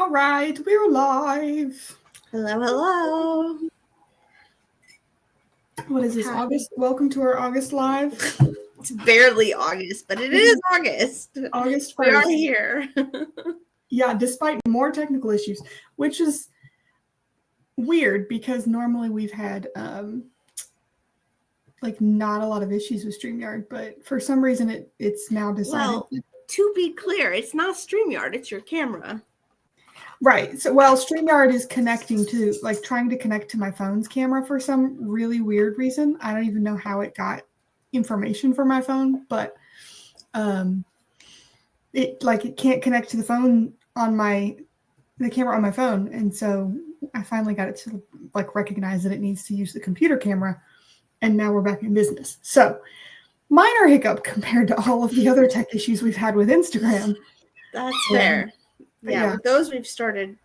All right, we're live. Hello, hello. What is this, August? Welcome to our August live. It's barely August, but it is August. August 1st. We are here. Yeah, despite more technical issues, which is weird because normally we've had not a lot of issues with StreamYard, but for some reason it's now decided. Well, to be clear, it's not StreamYard, it's your camera. Right. So, StreamYard is connecting to, trying to connect to my phone's camera for some really weird reason. I don't even know how it got information for my phone, but it can't connect to the phone on the camera on my phone. And so I finally got it to recognize that it needs to use the computer camera. And now we're back in business. So minor hiccup compared to all of the other tech issues we've had with Instagram. That's fair. Yeah, with those we've started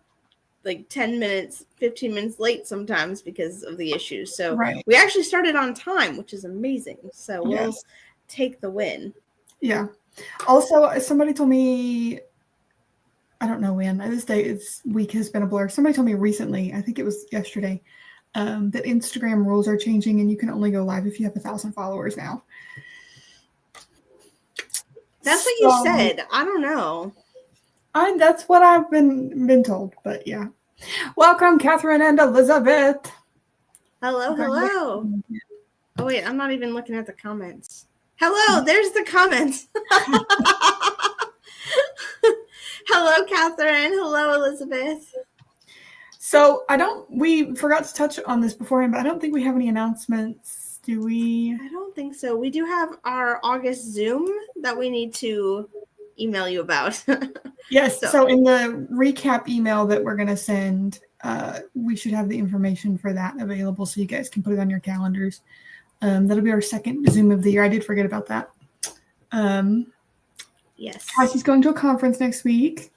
10 minutes, 15 minutes late sometimes because of the issues. So we actually started on time, which is amazing. So we'll take the win. Yeah. Also, somebody told me, I don't know when, this week has been a blur. Somebody told me recently, I think it was yesterday, that Instagram rules are changing and you can only go live if you have 1,000 followers now. That's what you said. I don't know. That's what I've been told, but yeah. Welcome, Catherine and Elizabeth. Hello, hello. Oh, wait, I'm not even looking at the comments. Hello, there's the comments. Hello, Catherine. Hello, Elizabeth. So we forgot to touch on this beforehand, but I don't think we have any announcements. Do we? I don't think so. We do have our August Zoom that we need to email you about. Yes. So in the recap email that we're going to send, we should have the information for that available so you guys can put it on your calendars. That'll be our second Zoom of the year. I did forget about that. Yes. Cassie's going to a conference next week.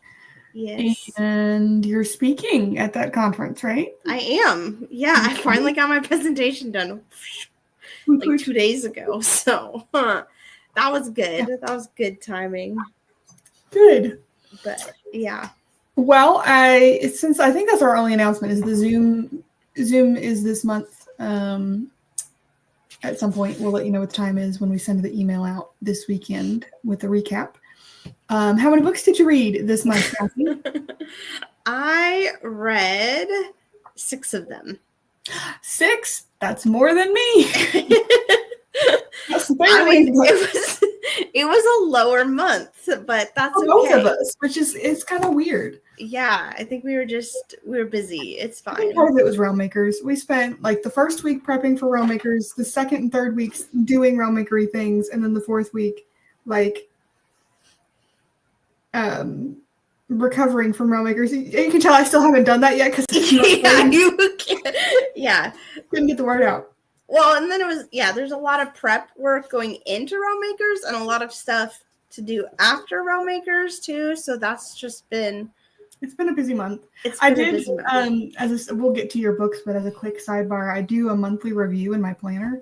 Yes. And you're speaking at that conference, right? I am. Yeah, I finally got my presentation done 2 days ago. So that was good. Yeah. That was good timing. Good. But yeah. Well, since I think that's our only announcement is the Zoom is this month. At some point, we'll let you know what the time is when we send the email out this weekend with the recap. How many books did you read this month, Cassie? I read 6 of them. 6? That's more than me. It was a lower month, but that's okay. Both of us, it's kind of weird. Yeah, I think we were busy. It's fine. Part of it was Realmakers. We spent the first week prepping for Realmakers, the second and third weeks doing Realmakery things, and then the fourth week recovering from Realmakers. You can tell I still haven't done that yet because couldn't get the word out. Well, and then it was there's a lot of prep work going into Realmakers and a lot of stuff to do after Realmakers too. So that's just been. It's been a busy month. We'll get to your books, but as a quick sidebar, I do a monthly review in my planner,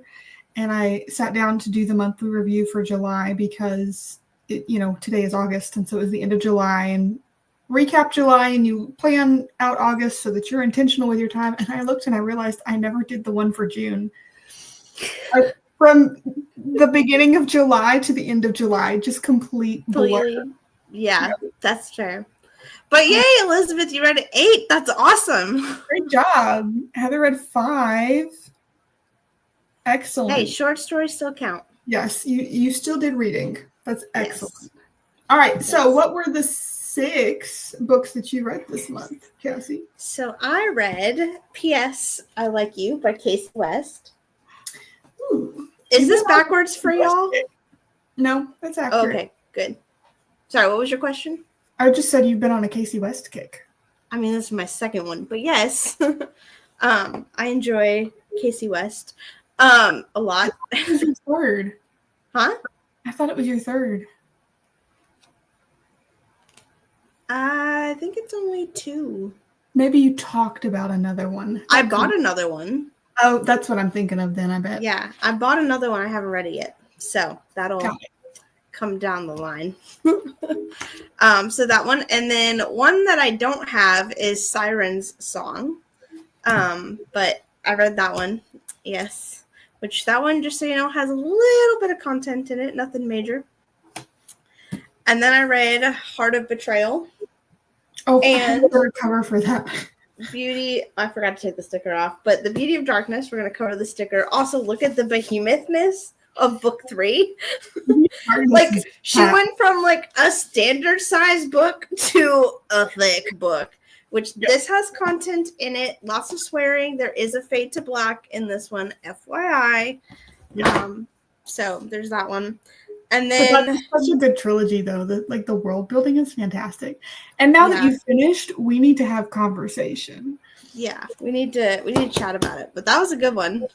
and I sat down to do the monthly review for July because today is August, and so it was the end of July, and recap July, and you plan out August so that you're intentional with your time. And I looked and I realized I never did the one for June. From the beginning of July to the end of July, just complete blur. Yeah, that's fair. But yay, Elizabeth, you read 8. That's awesome. Great job. Heather read 5. Excellent. Hey, short stories still count. Yes, you still did reading. That's excellent. Yes. All right, so what were the 6 books that you read this month, Cassie? So I read P.S. I Like You by Cassie West. Ooh. Is this backwards for y'all? No, that's accurate. Oh, okay, good. Sorry, what was your question? I just said you've been on a Cassie West kick. I mean, this is my second one, but yes. I enjoy Cassie West a lot. It was your third. Huh? I thought it was your third. I think it's only 2. Maybe you talked about another one. I bought another one. Oh, that's what I'm thinking of then, I bet. Yeah, I bought another one. I haven't read it yet. So that'll come down the line. So that one. And then one that I don't have is Siren's Song. But I read that one. Yes. Which that one, just so you know, has a little bit of content in it. Nothing major. And then I read Heart of Betrayal. Oh, and I have a cover for that. Beauty. I forgot to take the sticker off. But The Beauty of Darkness, we're going to cover the sticker. Also, look at the behemouthness of book 3. Like, she went from like a standard size book to a thick book, which this has content in it, lots of swearing. There is a fade to black in this one, FYI. So there's that one. And then that's such a good trilogy, though. The world building is fantastic. And now that you've finished, we need to have conversation. Yeah, we need to chat about it. But that was a good one.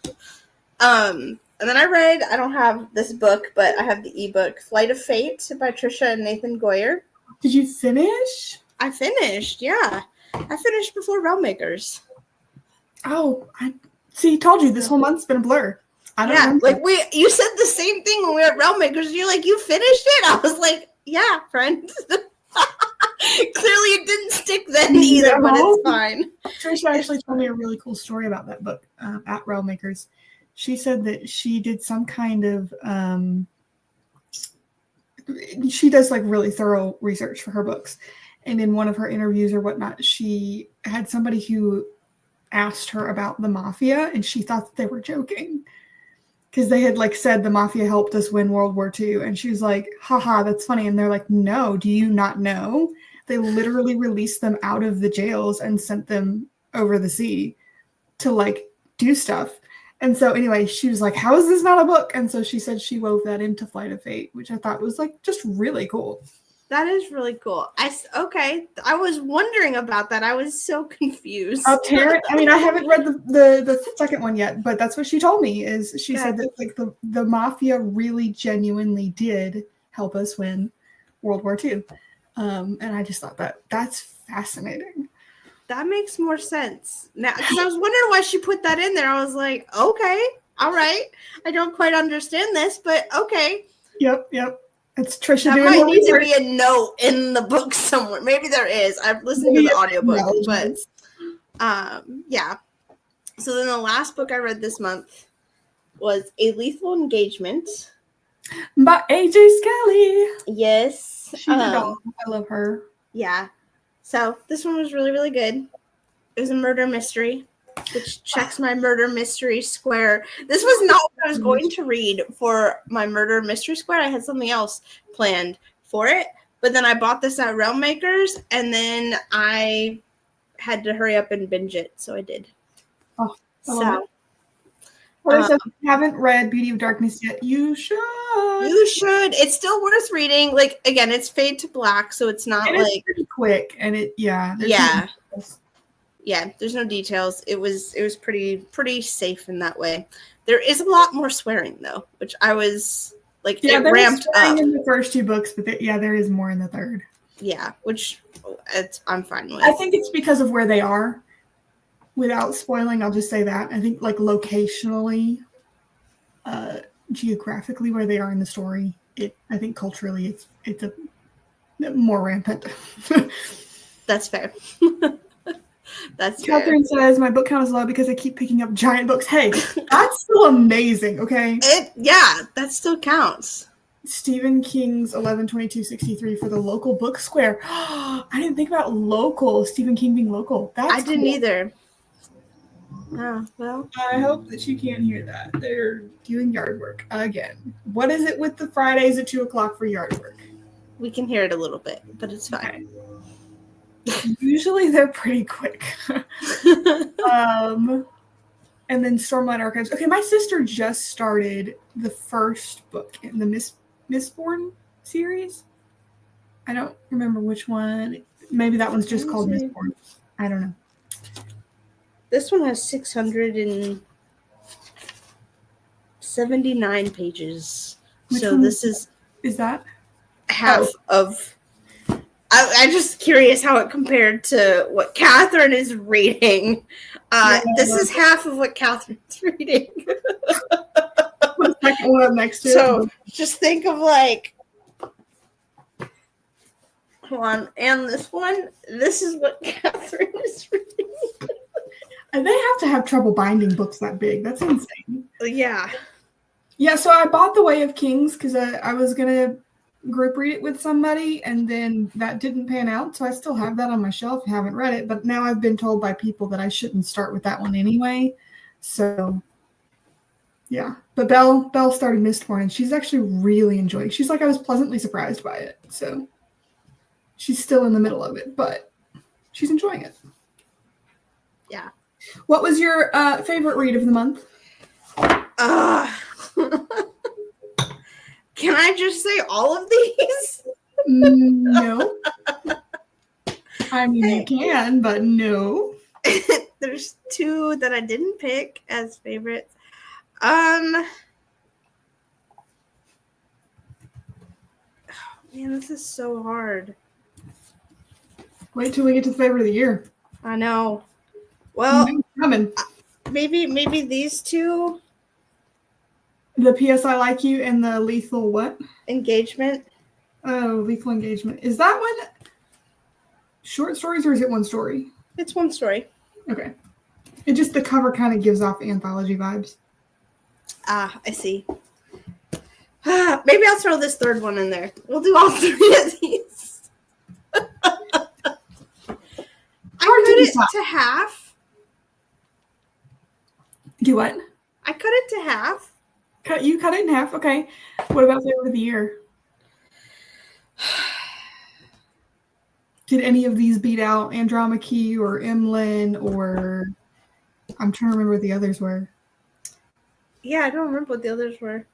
And then I don't have this book, but I have the ebook, Flight of Fate by Trisha and Nathan Goyer. Did you finish? I finished, yeah. I finished before Realmmakers. Oh, I told you this whole month's been a blur. I don't remember. Like you said the same thing when we were at Realmmakers. You're like, you finished it? I was like, yeah, friend. Clearly it didn't stick then either, but it's fine. Trisha actually told me a really cool story about that book at Realmmakers. She said that she did some kind of she does like really thorough research for her books. And in one of her interviews or whatnot, she had somebody who asked her about the mafia, and she thought that they were joking because they had like said the mafia helped us win World War II. And she was like, haha, that's funny. And they're like, no, do you not know? They literally released them out of the jails and sent them over the sea to like do stuff. And so anyway, she was like, how is this not a book? And so she said she wove that into Flight of Fate, which I thought was like just really cool. That is really cool. I was wondering about that. I was so confused. I haven't read the second one yet, but that's what she told me. Is she said that like the mafia really genuinely did help us win World War II, and I just thought that's fascinating. That makes more sense now, because I was wondering why she put that in there. I was like, okay, all right. I don't quite understand this, but okay. Yep. It's Trisha that doing might need to be a note in the book somewhere. Maybe there is. I've listened to the audiobook, but yeah. So then the last book I read this month was A Lethal Engagement by AJ Skelly. Yes. She did all. I love her. Yeah. So this one was really, really good. It was a murder mystery, which checks my murder mystery square. This was not what I was going to read for my murder mystery square. I had something else planned for it, but then I bought this at Realmmakers, and then I had to hurry up and binge it, so I did. Oh, so if you haven't read Beauty of Darkness yet, you should. You should. It's still worth reading. Like, again, it's fade to black, so it's not like pretty quick, and there's no details. It was pretty safe in that way. There is a lot more swearing though, which I was like, it ramped up in the first 2 books, but there is more in the third. Yeah, which I'm fine with. I think it's because of where they are. Without spoiling, I'll just say that I think like locationally, geographically where they are in the story, I think culturally it's a more rampant. That's fair. That's Catherine says my book count is low because I keep picking up giant books. Hey, that's still amazing, okay? That still counts. Stephen King's 11/22/63 for the local book square. I didn't think about local. Stephen King being local. I didn't either. Oh, well. I hope that you can't hear that. They're doing yard work again. What is it with the Fridays at 2:00 for yard work? We can hear it a little bit, but it's fine. Okay. Usually they're pretty quick. And then Stormlight Archives. Okay, my sister just started the first book in the Mistborn series. I don't remember which one. Maybe that one's just called Mistborn. I don't know. This one has 679 pages. So this is that half of. I'm just curious how it compared to what Catherine is reading. This is half of what Catherine's reading. The second one next to so just think of like Hold on. And this is what Catherine is reading. And they have to have trouble binding books that big. That's insane. Yeah. Yeah, so I bought The Way of Kings because I was going to group read it with somebody, and then that didn't pan out. So I still have that on my shelf. Haven't read it, but now I've been told by people that I shouldn't start with that one anyway. So, yeah. But Belle started Mistborn, and she's actually really enjoying it. She's like, I was pleasantly surprised by it. So she's still in the middle of it, but she's enjoying it. Yeah. What was your favorite read of the month? Can I just say all of these? No. I mean, you can, but no. There's 2 that I didn't pick as favorites. Man, this is so hard. Wait till we get to the favorite of the year. I know. Well, coming. Maybe these 2. The P.S. I Like You and the Lethal what? Engagement. Oh, Lethal Engagement. Is that one short stories or is it one story? It's one story. Okay. It just, the cover kind of gives off anthology vibes. Ah, I see. Maybe I'll throw this 3rd one in there. We'll do all 3 of these. I cut it to half. Do what? I cut it to half. You cut it in half. Okay. What about favorite of the year? Did any of these beat out Andromache or Emlyn or I'm trying to remember what the others were. Yeah, I don't remember what the others were.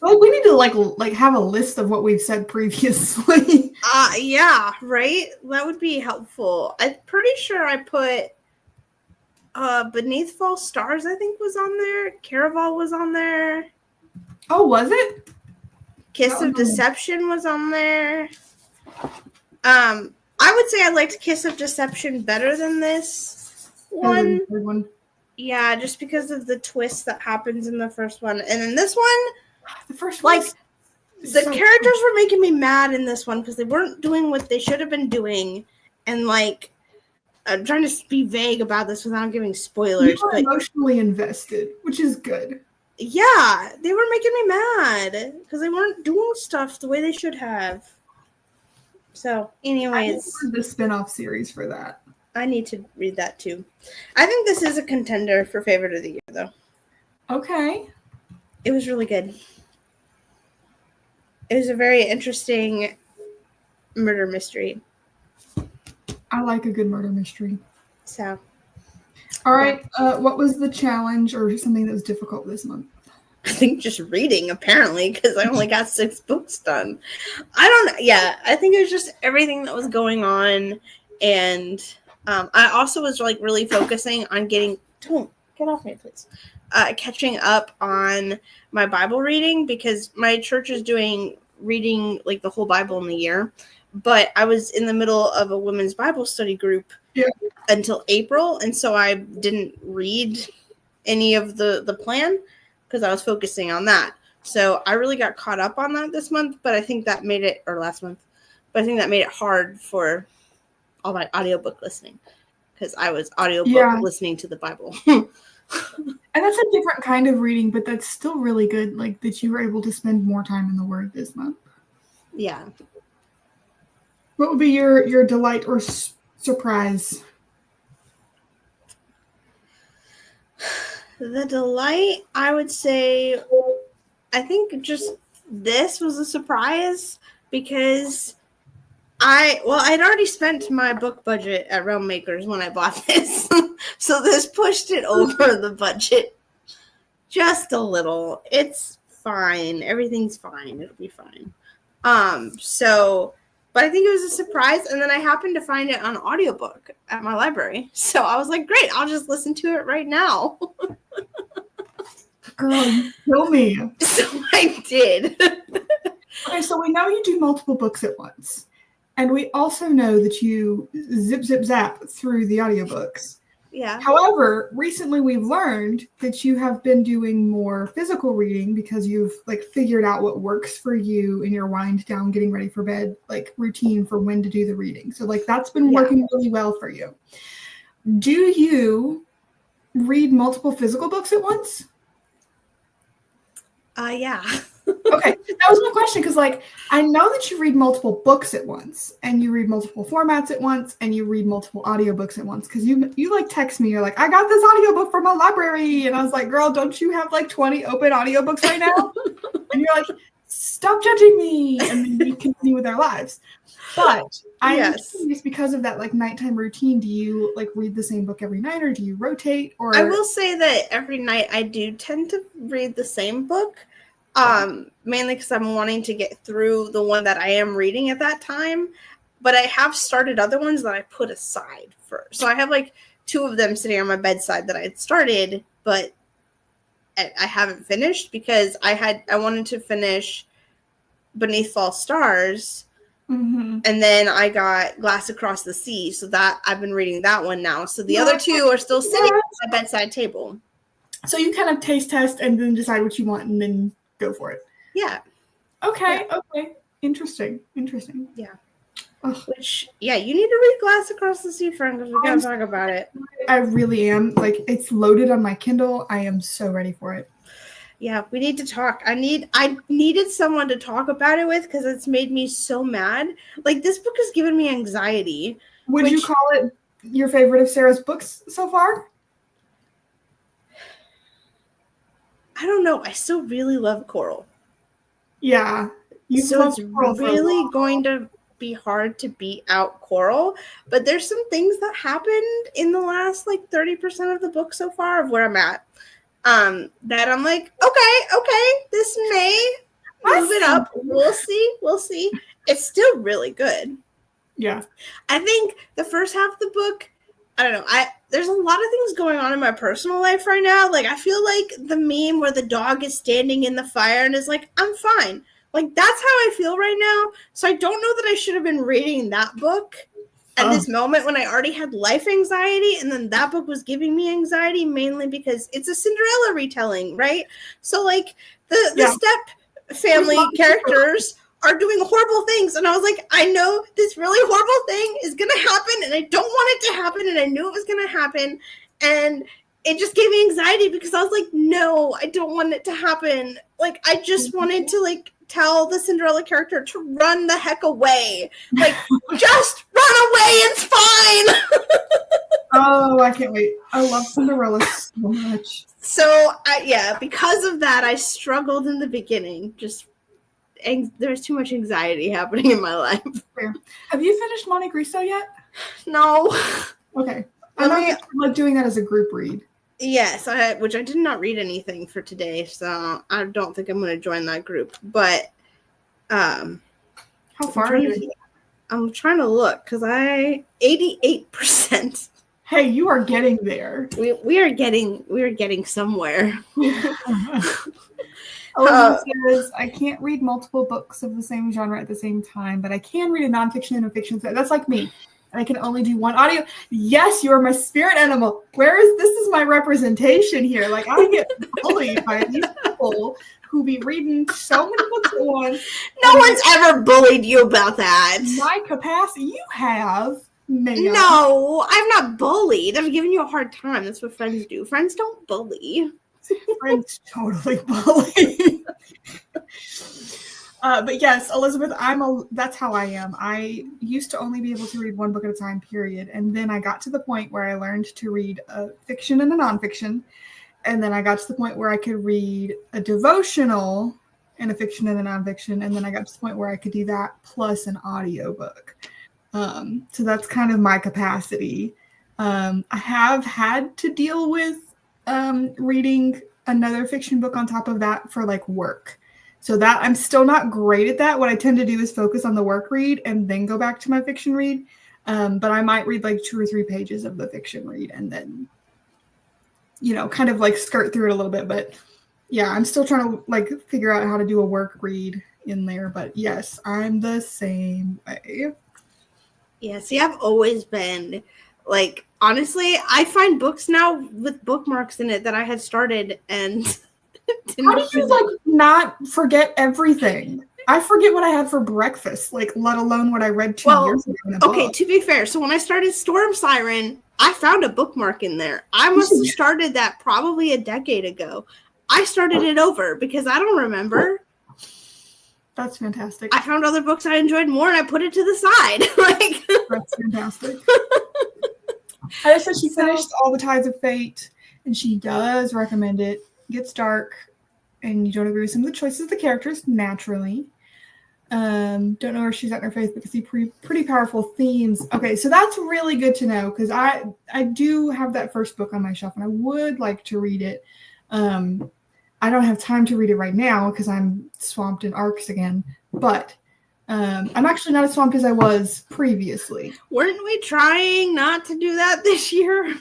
Well, we need to like have a list of what we've said previously. Yeah, right? That would be helpful. I'm pretty sure I put Beneath False Stars, I think, was on there. Caraval was on there. Oh, was it? Kiss of Deception was on there. I would say I liked Kiss of Deception better than this one. Yeah, just because of the twist that happens in the first one. And in this one, the first one, the characters were making me mad in this one because they weren't doing what they should have been doing. And I'm trying to be vague about this without giving spoilers. You were emotionally invested, which is good. Yeah, they were making me mad because they weren't doing stuff the way they should have. So, anyways, I the spin-off series for that. I need to read that too. I think this is a contender for favorite of the year, though. Okay. It was really good. It was a very interesting murder mystery. I like a good murder mystery. So. All right. What was the challenge or something that was difficult this month? I think just reading, apparently, because I only got 6 books done. I think it was just everything that was going on. And I also was really focusing on don't get off me, please. Catching up on my Bible reading because my church is reading the whole Bible in the year. But I was in the middle of a women's Bible study group until April. And so I didn't read any of the plan because I was focusing on that. So I really got caught up on that this month, but I think that made it, or last month, but I think that made it hard for all my audiobook listening because I was audiobook listening to the Bible. And that's a different kind of reading, but that's still really good, that you were able to spend more time in the Word this month. Yeah. What would be your delight or surprise? The delight, I would say, I think just this was a surprise because I'd already spent my book budget at Realm Makers when I bought this. So this pushed it over the budget just a little. It's fine. Everything's fine. It'll be fine. But I think it was a surprise, and then I happened to find it on audiobook at my library. So I was like, great, I'll just listen to it right now. Girl, you kill me. So I did. Okay, so we know you do multiple books at once. And we also know that you zip, zap through the audiobooks. Yeah. However, recently we've learned that you have been doing more physical reading because you've like figured out what works for you in your wind down, getting ready for bed, like routine for when to do the reading. So like that's been working really well for you. Do you read multiple physical books at once? Yeah. Okay, that was my question, because like I know that you read multiple books at once, and you read multiple formats at once, and you read multiple audiobooks at once, because you like text me, you're like, I got this audiobook from my library, and I was like, girl, don't you have like 20 open audiobooks right now? And you're like, stop judging me, and then we continue with our lives. But I'm curious, because of that like nighttime routine, do you like read the same book every night, or do you rotate? Or I will say that every night I do tend to read the same book. Mainly because I'm wanting to get through the one that I am reading at that time, but I have started other ones that I put aside first. So I have like 2 of them sitting on my bedside that I had started, but I haven't finished because I wanted to finish Beneath False Stars, and then I got Glass Across the Sea, so that I've been reading that one now. So the other 2 are still sitting on my bedside table. So you kind of taste test and then decide what you want and then go for it. Yeah. Okay. Interesting. Yeah. Ugh. Which, you need to read Glass Across the Sea, friend, because we gotta talk about it. I really am. Like, it's loaded on my Kindle. I am so ready for it. Yeah, we need to talk. I needed someone to talk about it with, because it's made me so mad. Like, this book has given me anxiety. Would you call it your favorite of Sarah's books so far? I don't know. I still really love Coral. Yeah. So it's really going to be hard to beat out Coral. But there's some things that happened in the last like 30% of the book so far of where I'm at. That I'm like, okay, this may move it up. We'll see. It's still really good. Yeah. I think the first half of the book, I don't know. There's a lot of things going on in my personal life right now. Like, I feel like the meme where the dog is standing in the fire and is like, I'm fine. Like, that's how I feel right now. So I don't know that I should have been reading that book at this moment when I already had life anxiety. And then that book was giving me anxiety mainly because it's a Cinderella retelling, right? So, like, the step family characters are doing horrible things. And I was like, I know this really horrible thing is going to happen, and I don't want it to happen, and I knew it was going to happen. And it just gave me anxiety because I was like, no, I don't want it to happen. Like, I just wanted to, like, tell the Cinderella character to run the heck away. Like, just run away, it's fine. Oh, I can't wait. I love Cinderella so much. So, because of that, I struggled in the beginning. There's too much anxiety happening in my life. Fair. Have you finished Monte Cristo yet? No. Okay. I like doing that as a group read. Yes, which I did not read anything for today, so I don't think I'm going to join that group. But how far are you? I'm trying to look because 88%. Hey, you are getting there. We are getting somewhere. Says, I can't read multiple books of the same genre at the same time, but I can read a nonfiction and a fiction. That's like me. And I can only do one audio. Yes, you are my spirit animal. This is my representation here. Like, I get bullied by these people who be reading so many books at once. No one's ever bullied you about that. My capacity, you have. Ma'am. No, I'm not bullied. I'm giving you a hard time. That's what friends do. Friends don't bully. Friends totally bully. But yes, Elizabeth, that's how I am. I used to only be able to read one book at a time, period. And then I got to the point where I learned to read a fiction and a nonfiction. And then I got to the point where I could read a devotional and a fiction and a nonfiction. And then I got to the point where I could do that plus an audiobook. So that's kind of my capacity. I have had to deal with reading another fiction book on top of that for like work. So that I'm still not great at that. What I tend to do is focus on the work read and then go back to my fiction read. But I might read like 2 or 3 pages of the fiction read and then, kind of like skirt through it a little bit. But yeah, I'm still trying to like figure out how to do a work read in there. But yes, I'm the same way. Yeah, see, I've always been Like, honestly, I find books now with bookmarks in it that I had started and how do you like not forget everything? I forget what I had for breakfast, like let alone what I read 2 years ago in a book. Okay, to be fair, so when I started Storm Siren, I found a bookmark in there. I must have started that probably a decade ago. I started it over because I don't remember. That's fantastic. I found other books I enjoyed more and I put it to the side. Like, that's fantastic. I just said she finished All the Tides of Fate, and she does recommend it. It gets dark, and you don't agree with some of the choices of the characters, naturally. Don't know where she's at in her faith, but can see pretty powerful themes. Okay, so that's really good to know, because I do have that first book on my shelf, and I would like to read it. I don't have time to read it right now, because I'm swamped in arcs again, but I'm actually not as swamped as I was previously. Weren't we trying not to do that this year?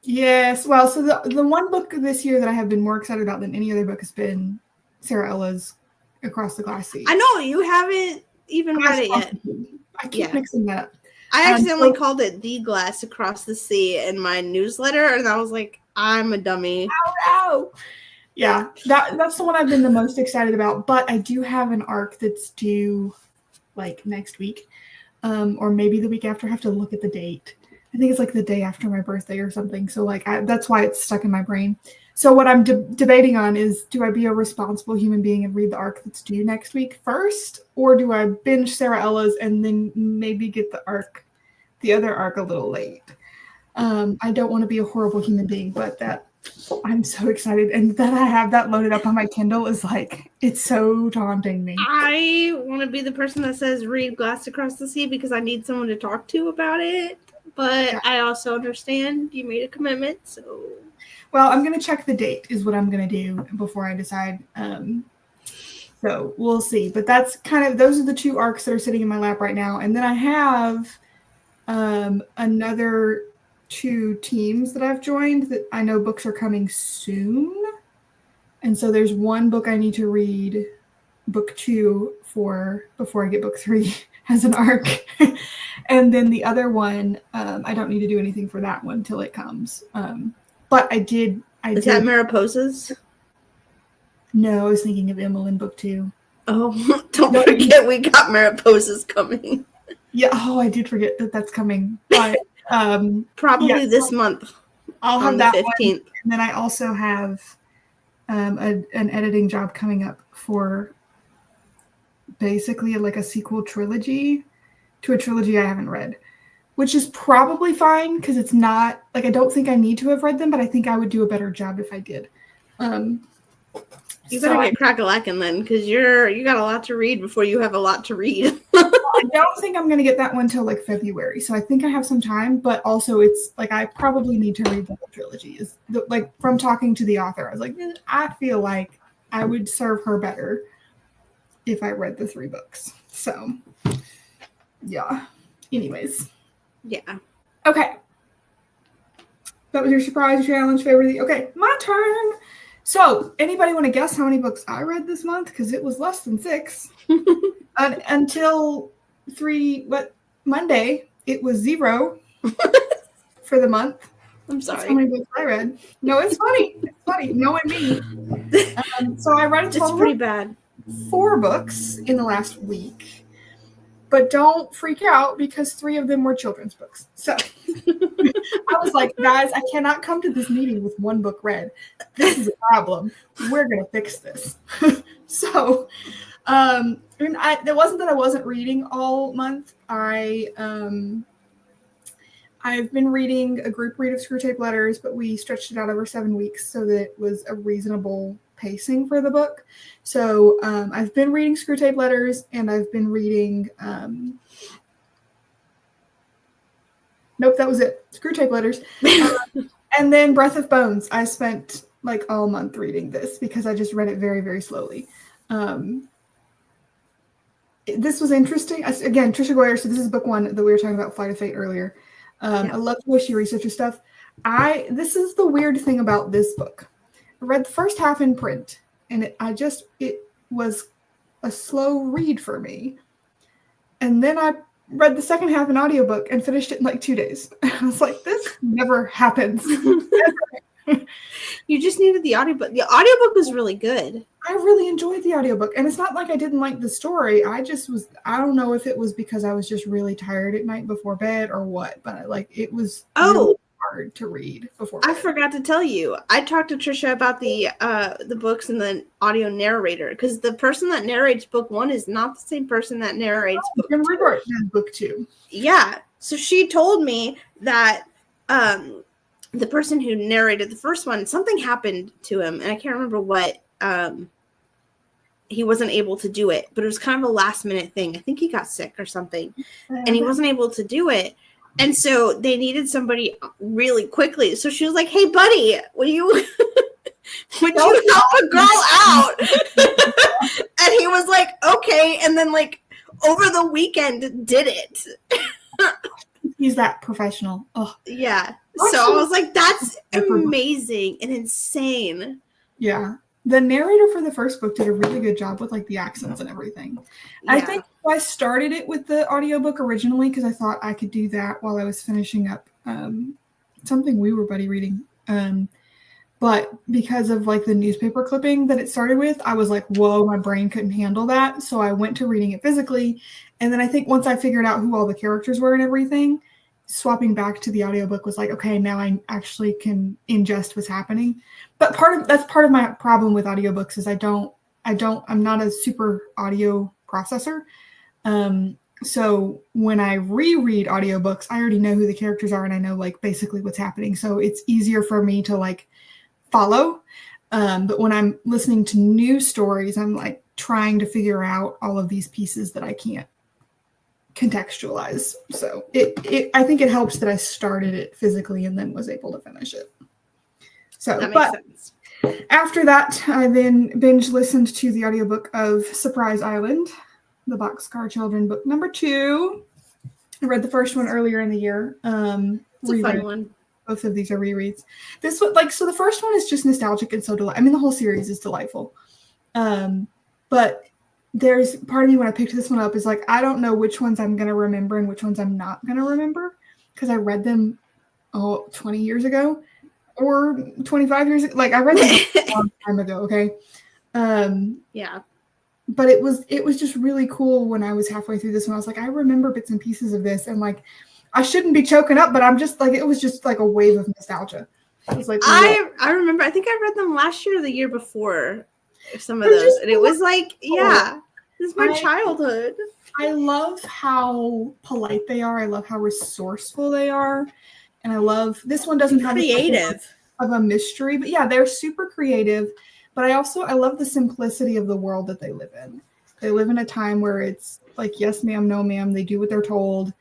Yes. Well, so the one book this year that I have been more excited about than any other book has been Sarah Ella's Across the Glass Sea. I know, you haven't even read it yet. I keep mixing that up. I accidentally called it The Glass Across the Sea in my newsletter, and I was like, I'm a dummy. Oh, no. Yeah, that's the one I've been the most excited about, but I do have an arc that's due like next week, or maybe the week after. I have to look at the date. I think it's like the day after my birthday or something. So like that's why it's stuck in my brain. So what I'm debating on is, do I be a responsible human being and read the arc that's due next week first, or do I binge Sarah Ella's and then maybe get the other arc a little late? I don't want to be a horrible human being, but I'm so excited, and that I have that loaded up on my Kindle is like, it's so daunting me. I want to be the person that says read Glass Across the Sea because I need someone to talk to about it, but I also understand you made a commitment, so. Well, I'm going to check the date is what I'm going to do before I decide. So we'll see, but that's those are the 2 arcs that are sitting in my lap right now, and then I have another 2 teams that I've joined that I know books are coming soon. And so there's one book I need to read, book 2 before I get book 3 as an arc. And then the other one, I don't need to do anything for that one till it comes. But I did. Is that Mariposas? No, I was thinking of Emma in book 2. Oh, don't forget we got Mariposas coming. Yeah. Oh, I did forget that's coming. But probably this month. I'll have that 15th. One. And then I also have an editing job coming up for basically like a sequel trilogy to a trilogy I haven't read, which is probably fine because it's not like I don't think I need to have read them, but I think I would do a better job if I did. You better get crack-a-lackin' then, because you got a lot to read before you have a lot to read. I don't think I'm going to get that one till like February, so I think I have some time, but also it's like I probably need to read the whole trilogy. Like from talking to the author, I was like, I feel like I would serve her better if I read the 3 books. So, yeah. Anyways. Yeah. Okay. That was your surprise challenge favorite. Okay, my turn. So, anybody want to guess how many books I read this month? Because it was less than 6. Until Monday, it was 0 for the month. I'm sorry. That's how many books I read. No, it's funny. It's funny. Knowing me. So I read a total it's pretty bad. 4 books in the last week. But don't freak out because 3 of them were children's books. So I was like, guys, I cannot come to this meeting with 1 book read. This is a problem. We're going to fix this. So it wasn't that I wasn't reading all month. I've been reading a group read of Screwtape Letters, but we stretched it out over 7 weeks so that it was a reasonable pacing for the book. So I've been reading Screwtape Letters, and I've been reading nope, that was it. Screwtape Letters. And then Breath of Bones. I spent like all month reading this because I just read it very, very slowly. This was interesting. Again, Trisha Goyer, so this is book 1 that we were talking about Flight of Fate earlier. I love the way she researches stuff. This is the weird thing about this book. I read the first half in print, and it was a slow read for me. And then I read the second half in audiobook and finished it in like 2 days. I was like, this never happens. You just needed the audiobook. The audiobook was really good. I really enjoyed the audiobook. And it's not like I didn't like the story. I don't know if it was because I was just really tired at night before bed or what, but it was really hard to read before bed. I forgot to tell you. I talked to Trisha about the books and the audio narrator, because the person that narrates book 1 is not the same person that narrates book 2. Yeah. So she told me that the person who narrated the first one, something happened to him, and I can't remember what. He wasn't able to do it, but it was kind of a last minute thing. I think he got sick or something, and he wasn't able to do it. And so they needed somebody really quickly. So she was like, "Hey, buddy, would you help a girl out?" And he was like, "Okay." And then over the weekend did it. He's that professional. Oh yeah. So I was like, that's amazing and insane. Yeah. The narrator for the first book did a really good job with the accents and everything. Yeah. I think I started it with the audiobook originally because I thought I could do that while I was finishing up something we were buddy reading. But because of the newspaper clipping that it started with, I was like, whoa, my brain couldn't handle that. So I went to reading it physically. And then I think once I figured out who all the characters were and everything, swapping back to the audiobook was like, okay, now I actually can ingest what's happening. But that's part of my problem with audiobooks is I'm not a super audio processor. So when I reread audiobooks, I already know who the characters are and I know basically what's happening. So it's easier for me to follow. But when I'm listening to new stories, I'm trying to figure out all of these pieces that I can't contextualize. So I think it helps that I started it physically and then was able to finish it. So that makes sense. After that, I then binge listened to the audiobook of Surprise Island, the Boxcar Children book number 2. I read the first one earlier in the year. It's a fun one. Both of these are rereads. This one, so the first one is just nostalgic and so delightful. I mean, the whole series is delightful. But there's part of me when I picked this one up is I don't know which ones I'm going to remember and which ones I'm not going to remember because I read them 20 years ago or 25 years ago. I read them a long time ago. Okay. Yeah. But it was just really cool when I was halfway through this one. I was like, I remember bits and pieces of this and I shouldn't be choking up, but I'm just it was just a wave of nostalgia. It was I remember, I think I read them last year or the year before. Some of those, and it was this is my childhood. I love how polite they are. I love how resourceful they are, and I love this one doesn't have creative of a mystery, but yeah, they're super creative. But I love the simplicity of the world that they live in. They live in a time where it's yes, ma'am, no, ma'am. They do what they're told.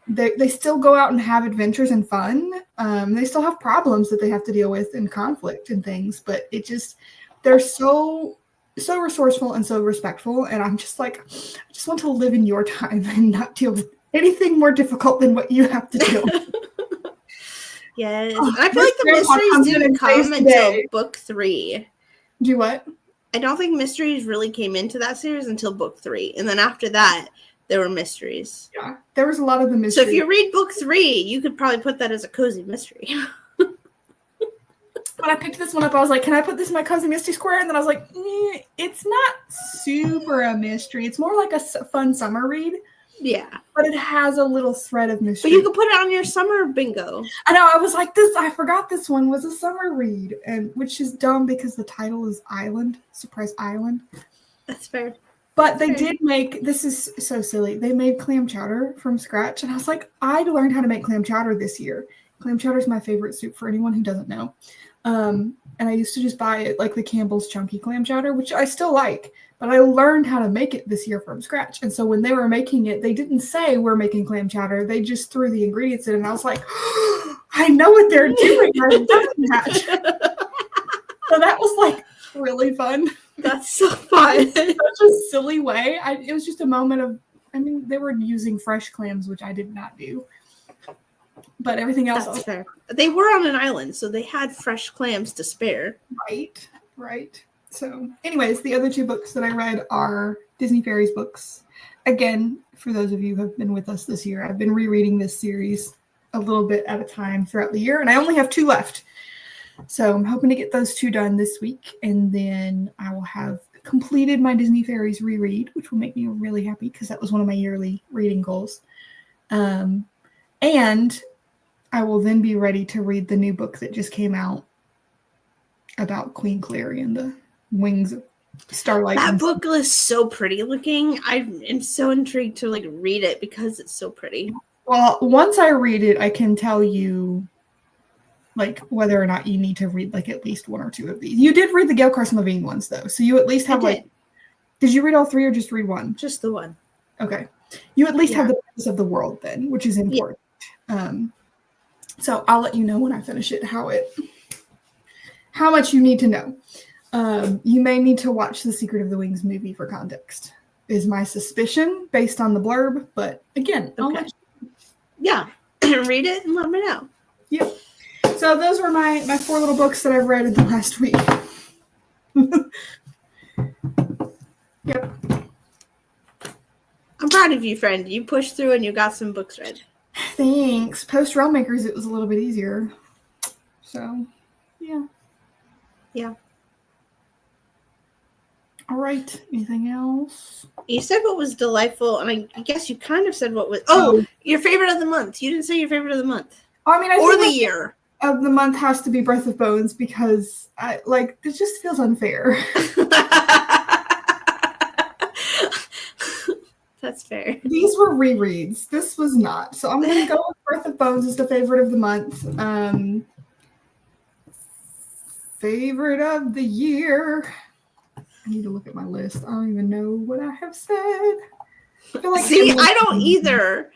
They still go out and have adventures and fun. They still have problems that they have to deal with and conflict and things, but they're so resourceful and so respectful. And I'm just I just want to live in your time and not deal with anything more difficult than what you have to deal with. Yes. I feel the mysteries didn't come until book 3. Do what? I don't think mysteries really came into that series until book 3. And then after that, there were mysteries. Yeah. There was a lot of the mysteries. So if you read book 3, you could probably put that as a cozy mystery. When I picked this one up, I was like, can I put this in my Cozy Misty Square? And then I was like, it's not super a mystery. It's more like a fun summer read. Yeah. But it has a little thread of mystery. But you could put it on your summer bingo. I know. I was like, I forgot this one was a summer read, which is dumb because the title is Island, Surprise Island. That's fair. But they did make, this is so silly, they made clam chowder from scratch. And I was like, I learned how to make clam chowder this year. Clam chowder is my favorite soup for anyone who doesn't know. And I used to just buy it the Campbell's Chunky Clam Chowder, which I still like, but I learned how to make it this year from scratch. And so when they were making it, they didn't say we're making clam chowder. They just threw the ingredients in and I was like, I know what they're doing. I've done that. So that was really fun. That's so fun. Such a silly way. It was just a moment of, they were using fresh clams, which I did not do. But everything else. That's fair. They were on an island, so they had fresh clams to spare. Right. So anyways, the other 2 books that I read are Disney Fairies books. again, for those of you who have been with us this year, I've been rereading this series a little bit at a time throughout the year, and I only have 2 left. So I'm hoping to get those 2 done this week, and then I will have completed my Disney Fairies reread, which will make me really happy because that was one of my yearly reading goals. And I will then be ready to read the new book that just came out about Queen Clary and the wings of starlight. That book is so pretty looking. I am so intrigued to like read it because it's so pretty. Well, once I read it, I can tell you like whether or not you need to read like at least 1 or 2 of these. You did read the Gail Carson Levine ones though, so you at least have like. Did you read all 3 or just read 1? Just the 1. Okay, you at least have the purpose of the world then, which is important. Yeah. So I'll let you know when I finish it how much you need to know. You may need to watch the Secret of the Wings movie for context, is my suspicion based on the blurb. But again, I'll let you. Yeah, read it and let me know. Yep. So those were my 4 little books that I've read in the last week. Yep. I'm proud of you, friend. You pushed through and you got some books read. Thanks. Post Realm Makers, it was a little bit easier. So, yeah. Yeah. All right. Anything else? You said what was delightful, and I guess you kind of said what was. Your favorite of the month. You didn't say your favorite of the month. I mean, or the year of the month has to be Breath of Bones because it just feels unfair. That's fair. These were rereads. This was not. So I'm going to go with Breath of Bones as the favorite of the month. Favorite of the year. I need to look at my list. I don't even know what I have said. I feel like I don't either.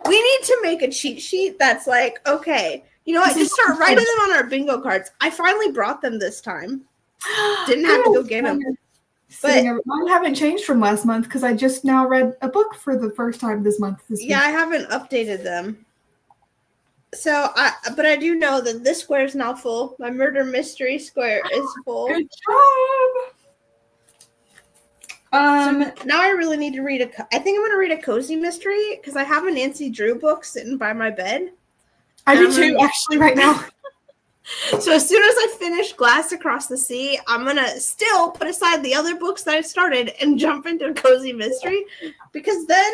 We need to make a cheat sheet that's like, okay, you know what? Just start writing them on our bingo cards. I finally brought them this time. Didn't have to go get them. But mine haven't changed from last month because I just now read a book for the first time this month. Yeah, I haven't updated them. So, but I do know that this square is now full. My murder mystery square is full. Good job. So now I really need to read I think I'm going to read a cozy mystery because I have a Nancy Drew book sitting by my bed. I do too, actually, right now. So as soon as I finish Glass Across the Sea, I'm going to still put aside the other books that I started and jump into a cozy mystery because then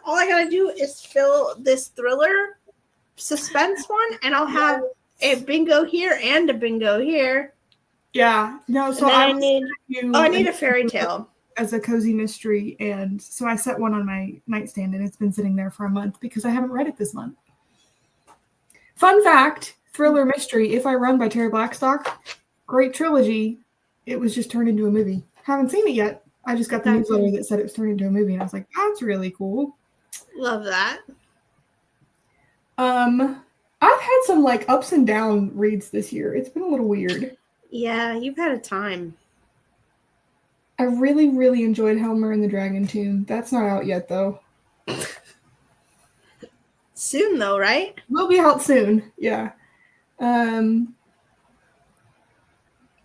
all I got to do is fill this thriller suspense one and I'll have a bingo here and a bingo here. Yeah. No, so I need a fairy tale as a cozy mystery, and so I set one on my nightstand and it's been sitting there for a month because I haven't read it this month. Fun fact, thriller mystery, If I Run by Terry Blackstock, great trilogy. It was just turned into a movie. Haven't seen it yet. I just got the newsletter that said it was turned into a movie and I was like, that's really cool. Love that. I've had some like ups and down reads this year. It's been a little weird. Yeah, you've had a time. I really, really enjoyed Helmer and the Dragon Tomb. That's not out yet, though. Soon, though, right? Will be out soon, yeah.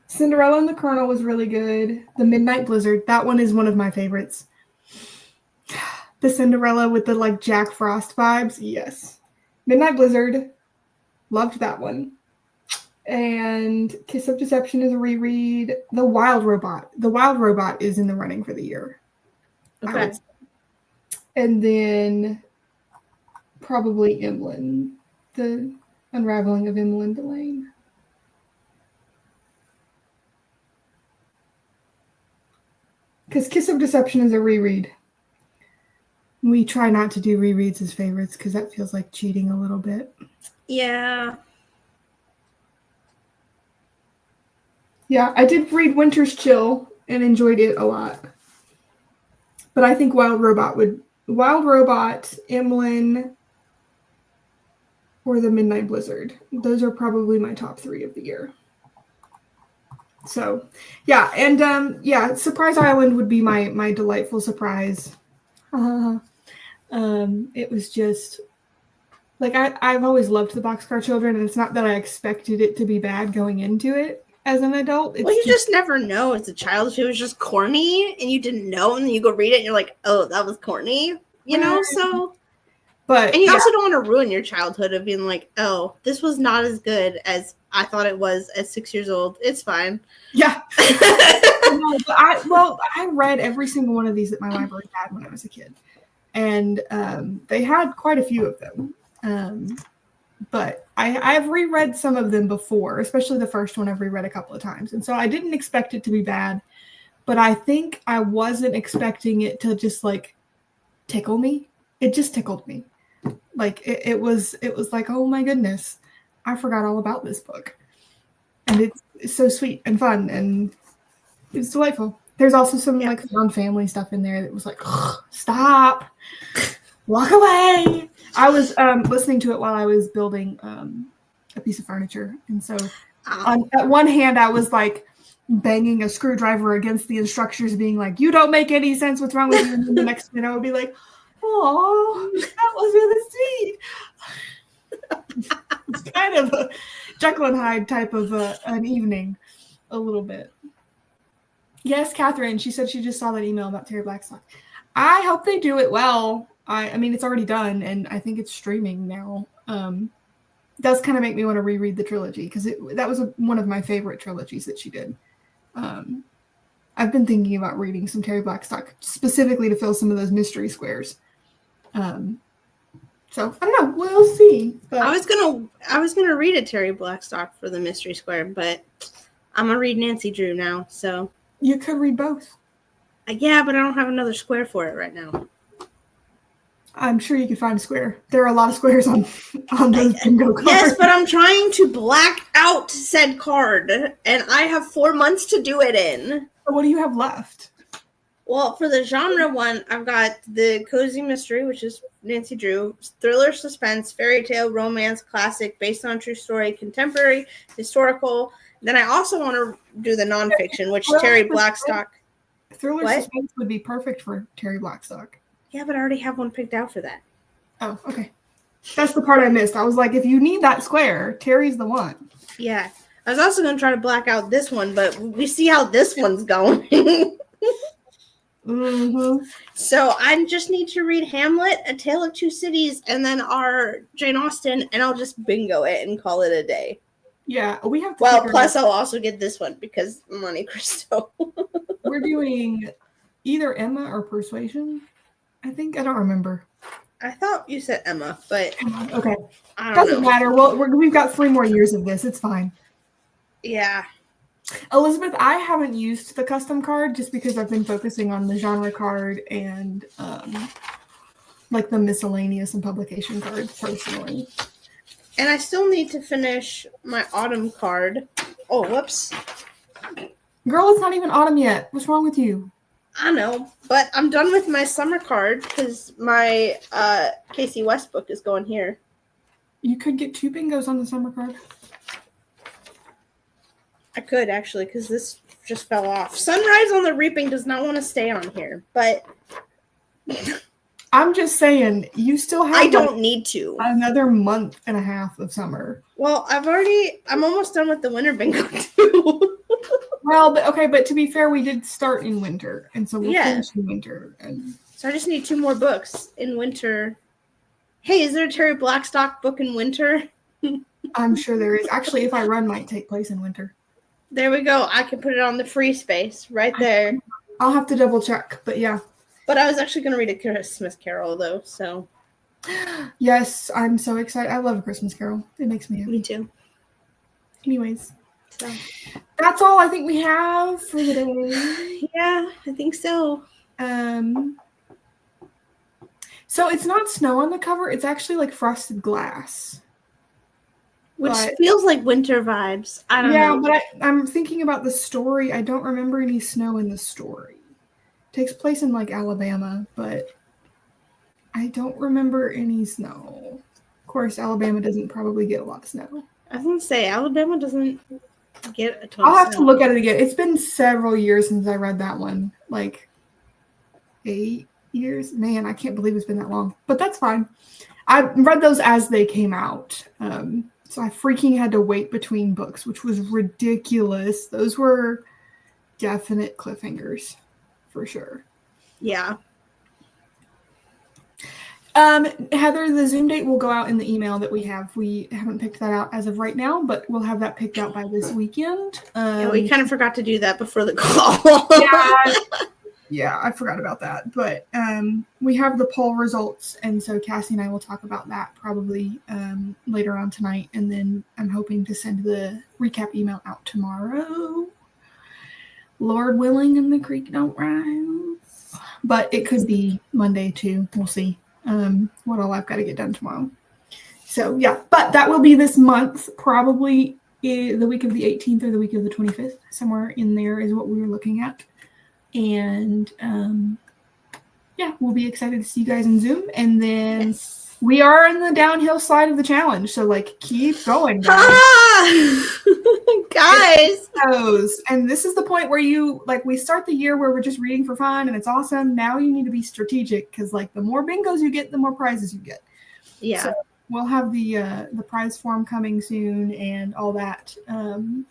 Cinderella and the Colonel was really good. The Midnight Blizzard, that one is one of my favorites. The Cinderella with the like Jack Frost vibes, yes. Midnight Blizzard, loved that one. And Kiss of Deception is a reread. The Wild Robot. The Wild Robot is in the running for the year. Okay. And then probably Emlyn. The Unraveling of Emlyn Delane. Because Kiss of Deception is a reread. We try not to do rereads as favorites because that feels like cheating a little bit. Yeah. Yeah, I did read Winter's Chill and enjoyed it a lot. But I think Wild Robot, Emlyn, or The Midnight Blizzard. Those are probably my top 3 of the year. So, yeah, and Surprise Island would be my delightful surprise. It was just like I've always loved the Boxcar Children, and it's not that I expected it to be bad going into it. as an adult. Well, you just never know as a child if it was just corny and you didn't know, and then you go read it and you're like, oh, that was corny, you know? So, but and you also don't want to ruin your childhood of being like, oh, this was not as good as I thought it was at 6 years old. It's fine. Yeah. I read every single one of these that my library had when I was a kid, and they had quite a few of them. But I've reread some of them before, especially the first one I've reread a couple of times. And so I didn't expect it to be bad, but I think I wasn't expecting it to just like tickle me. It just tickled me. Like it was like, oh my goodness, I forgot all about this book. And it's so sweet and fun and it's delightful. There's also some like fun family stuff in there that was like, stop, walk away. I was listening to it while I was building a piece of furniture. And so on one hand, I was like banging a screwdriver against the instructions being like, you don't make any sense. What's wrong with you? And then the next minute I would be like, oh, that was really sweet. It's kind of a Jekyll and Hyde type of an evening a little bit. Yes, Catherine, she said she just saw that email about Terry Blackstock. I hope they do it well. I mean, it's already done, and I think it's streaming now. Does kind of make me want to reread the trilogy, because that was one of my favorite trilogies that she did. I've been thinking about reading some Terry Blackstock, specifically to fill some of those mystery squares. So, I don't know. We'll see. But I was gonna read a Terry Blackstock for the mystery square, but I'm going to read Nancy Drew now, so. You could read both. Yeah, but I don't have another square for it right now. I'm sure you can find a square. There are a lot of squares on those bingo cards. Yes, but I'm trying to black out said card, and I have 4 months to do it in. What do you have left? Well, for the genre one, I've got the cozy mystery, which is Nancy Drew, thriller, suspense, fairy tale, romance, classic, based on true story, contemporary, historical. Then I also want to do the nonfiction, which Terry Blackstock. Thriller suspense would be perfect for Terry Blackstock. Yeah, but I already have one picked out for that. Oh, okay. That's the part I missed. I was like, if you need that square, Terry's the one. Yeah. I was also going to try to black out this one, but we see how this one's going. Mm-hmm. So I just need to read Hamlet, A Tale of Two Cities, and then our Jane Austen, and I'll just bingo it and call it a day. Yeah, we have to. Well, plus I'll also get this one because Monte Cristo. We're doing either Emma or Persuasion. I think I don't remember. I thought you said Emma, but okay, doesn't matter. Well, we've got 3 more years of this. It's fine. Yeah. Elizabeth, I haven't used the custom card just because I've been focusing on the genre card and like the miscellaneous and publication cards personally. And I still need to finish my autumn card. Oh, whoops. Girl, it's not even autumn yet. What's wrong with you? I know, but I'm done with my summer card because my Casey West book is going here. You could get 2 bingos on the summer card. I could, actually, because this just fell off. Sunrise on the Reaping does not want to stay on here, but... I'm just saying, you still have... I don't need to. Another month and a half of summer. Well, I'm almost done with the winter bingo, too. Well, but to be fair, we did start in winter, and so we'll finish in winter. And... So I just need 2 more books in winter. Hey, is there a Terry Blackstock book in winter? I'm sure there is. Actually, If I Run might take place in winter. There we go. I can put it on the free space right there. I'll have to double check, but yeah. But I was actually going to read A Christmas Carol, though, so. Yes, I'm so excited. I love A Christmas Carol. It makes me happy. Me too. Anyways. So. That's all I think we have for the day. Yeah, I think so. So it's not snow on the cover. It's actually like frosted glass. Which feels like winter vibes. I don't know. Yeah, but I'm thinking about the story. I don't remember any snow in the story. It takes place in like Alabama, but I don't remember any snow. Of course, Alabama doesn't probably get a lot of snow. I was going to say, Alabama doesn't get a ton I'll of have to look at it again. It's been several years since I read that one. Like 8 years. Man, I can't believe it's been that long. But that's fine. I read those as they came out. So I freaking had to wait between books, which was ridiculous. Those were definite cliffhangers, for sure. Yeah. Heather, the Zoom date will go out in the email that we have. We haven't picked that out as of right now, but we'll have that picked out by this weekend. Yeah, we kind of forgot to do that before the call. Yeah, I forgot about that. But we have the poll results, and so Cassie and I will talk about that probably later on tonight. And then I'm hoping to send the recap email out tomorrow. Lord willing, and the creek don't rise. But it could be Monday too. We'll see what all I've got to get done tomorrow. So yeah, but that will be this month, probably the week of the 18th or the week of the 25th. Somewhere in there is what we were looking at. And yeah, we'll be excited to see you guys in Zoom. And then we are in the downhill slide of the challenge. So like, keep going, guys. Guys. And this is the point where we start the year where we're just reading for fun and it's awesome. Now you need to be strategic because like the more bingos you get, the more prizes you get. Yeah. So we'll have the prize form coming soon and all that. Then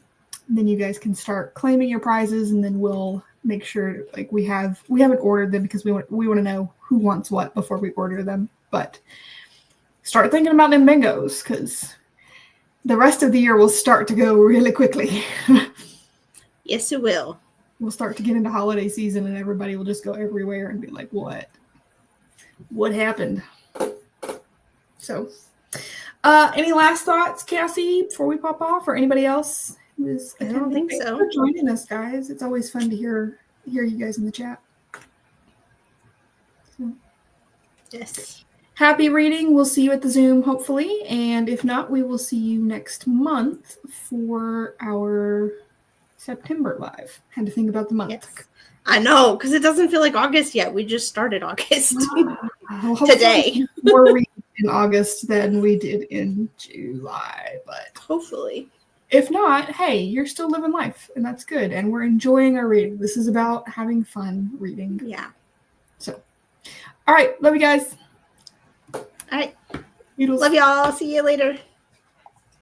you guys can start claiming your prizes, and then we'll make sure like we haven't ordered them because we want to know who wants what before we order them. But start thinking about them bingos because the rest of the year will start to go really quickly. Yes, it will. We'll start to get into holiday season and everybody will just go everywhere and be like, what happened? So any last thoughts, Cassie, before we pop off, or anybody else? I don't think so. Thanks for joining us, guys. It's always fun to hear you guys in the chat. So. Yes. Happy reading. We'll see you at the Zoom, hopefully. And if not, we will see you next month for our September live. Had to think about the month. Yes. I know, because it doesn't feel like August yet. We just started August today. More reading in August than we did in July, but hopefully. If not, hey, you're still living life, and that's good. And we're enjoying our reading. This is about having fun reading. Yeah. So, all right. Love you guys. All right. Noodles. Love y'all. See you later.